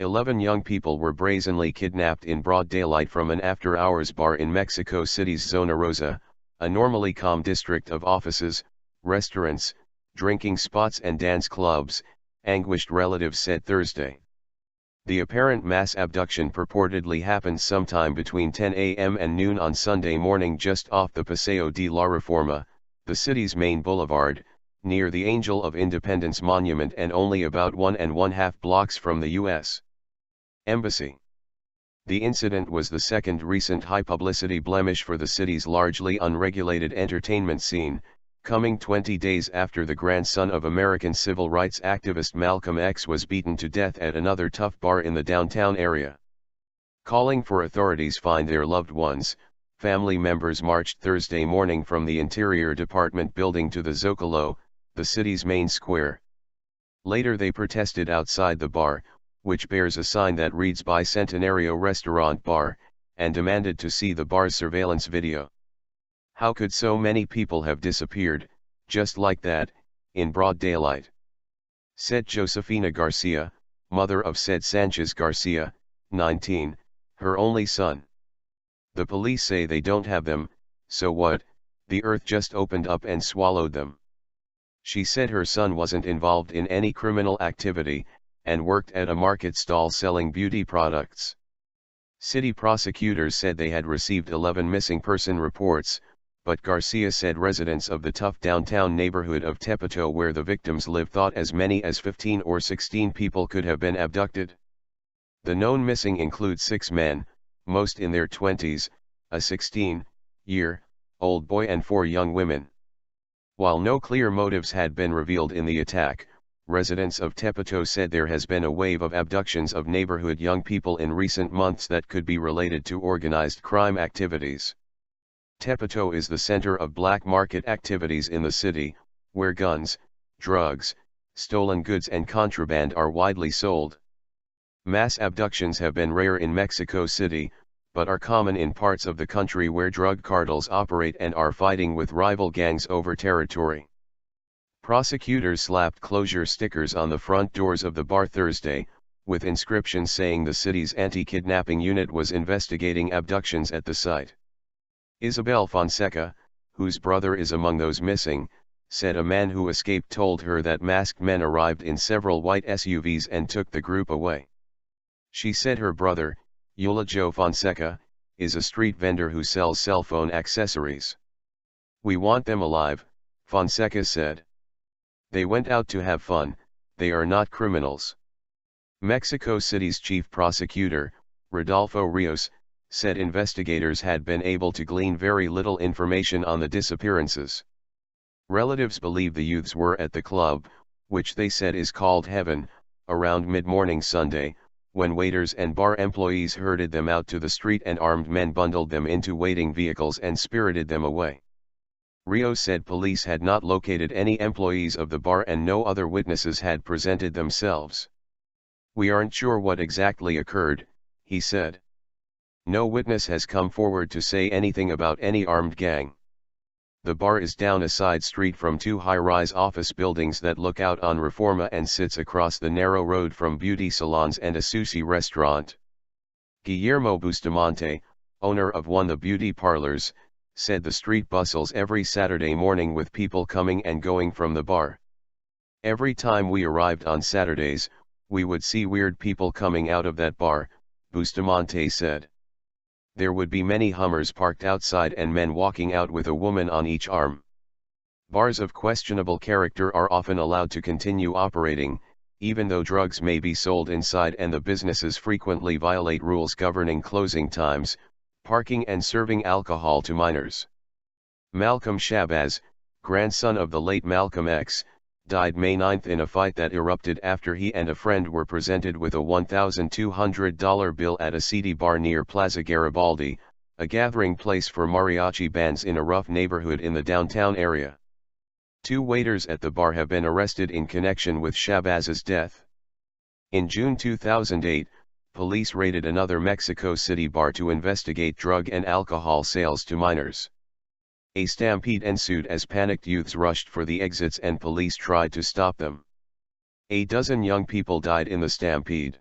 11 young people were brazenly kidnapped in broad daylight from an after-hours bar in Mexico City's Zona Rosa, a normally calm district of offices, restaurants, drinking spots and dance clubs, anguished relatives said Thursday. The apparent mass abduction purportedly happened sometime between 10 a.m. and noon on Sunday morning just off the Paseo de la Reforma, the city's main boulevard, near the Angel of Independence Monument and only about 1.5 blocks from the U.S. Embassy. The incident was the second recent high-publicity blemish for the city's largely unregulated entertainment scene, coming 20 days after the grandson of American civil rights activist Malcolm X was beaten to death at another tough bar in the downtown area. Calling for authorities to find their loved ones, family members marched Thursday morning from the Interior Department building to the Zocalo, the city's main square. Later they protested outside the bar, which bears a sign that reads Bicentenario Restaurante-Bar, and demanded to see the bar's surveillance video. How could so many people have disappeared, just like that, in broad daylight? Said Josefina Garcia, mother of said Sanchez Garcia, 19, her only son. The police say they don't have them, so what, the earth just opened up and swallowed them. She said her son wasn't involved in any criminal activity, and worked at a market stall selling beauty products. City prosecutors said they had received 11 missing person reports, but Garcia said residents of the tough downtown neighborhood of Tepito where the victims live thought as many as 15 or 16 people could have been abducted. The known missing include 6 men, most in their 20s, a 16-year-old boy and 4 young women. While no clear motives had been revealed in the attack, residents of Tepito said there has been a wave of abductions of neighborhood young people in recent months that could be related to organized crime activities. Tepito is the center of black market activities in the city, where guns, drugs, stolen goods and contraband are widely sold. Mass abductions have been rare in Mexico City, but are common in parts of the country where drug cartels operate and are fighting with rival gangs over territory. Prosecutors slapped closure stickers on the front doors of the bar Thursday, with inscriptions saying the city's anti-kidnapping unit was investigating abductions at the site. Isabel Fonseca, whose brother is among those missing, said a man who escaped told her that masked men arrived in several white SUVs and took the group away. She said her brother, Euligio Fonseca, is a street vendor who sells cell phone accessories. "We want them alive," Fonseca said. "They went out to have fun, they are not criminals." Mexico City's chief prosecutor, Rodolfo Rios, said investigators had been able to glean very little information on the disappearances. Relatives believe the youths were at the club, which they said is called Heaven, around mid-morning Sunday, when waiters and bar employees herded them out to the street and armed men bundled them into waiting vehicles and spirited them away. Rios said police had not located any employees of the bar and no other witnesses had presented themselves. "We aren't sure what exactly occurred," he said. "No witness has come forward to say anything about any armed gang." The bar is down a side street from 2 high-rise office buildings that look out on Reforma and sits across the narrow road from beauty salons and a sushi restaurant. Guillermo Bustamante, owner of one of the beauty parlors, said the street bustles every Saturday morning with people coming and going from the bar. "Every time we arrived on Saturdays, we would see weird people coming out of that bar," Bustamante said. "There would be many Hummers parked outside and men walking out with a woman on each arm." Bars of questionable character are often allowed to continue operating, even though drugs may be sold inside, and the businesses frequently violate rules governing closing times, parking and serving alcohol to minors. Malcolm Shabazz, grandson of the late Malcolm X, died May 9 in a fight that erupted after he and a friend were presented with a $1,200 bill at a seedy bar near Plaza Garibaldi, a gathering place for mariachi bands in a rough neighborhood in the downtown area. 2 waiters at the bar have been arrested in connection with Shabazz's death. In June 2008, police raided another Mexico City bar to investigate drug and alcohol sales to minors. A stampede ensued as panicked youths rushed for the exits and police tried to stop them. A dozen young people died in the stampede.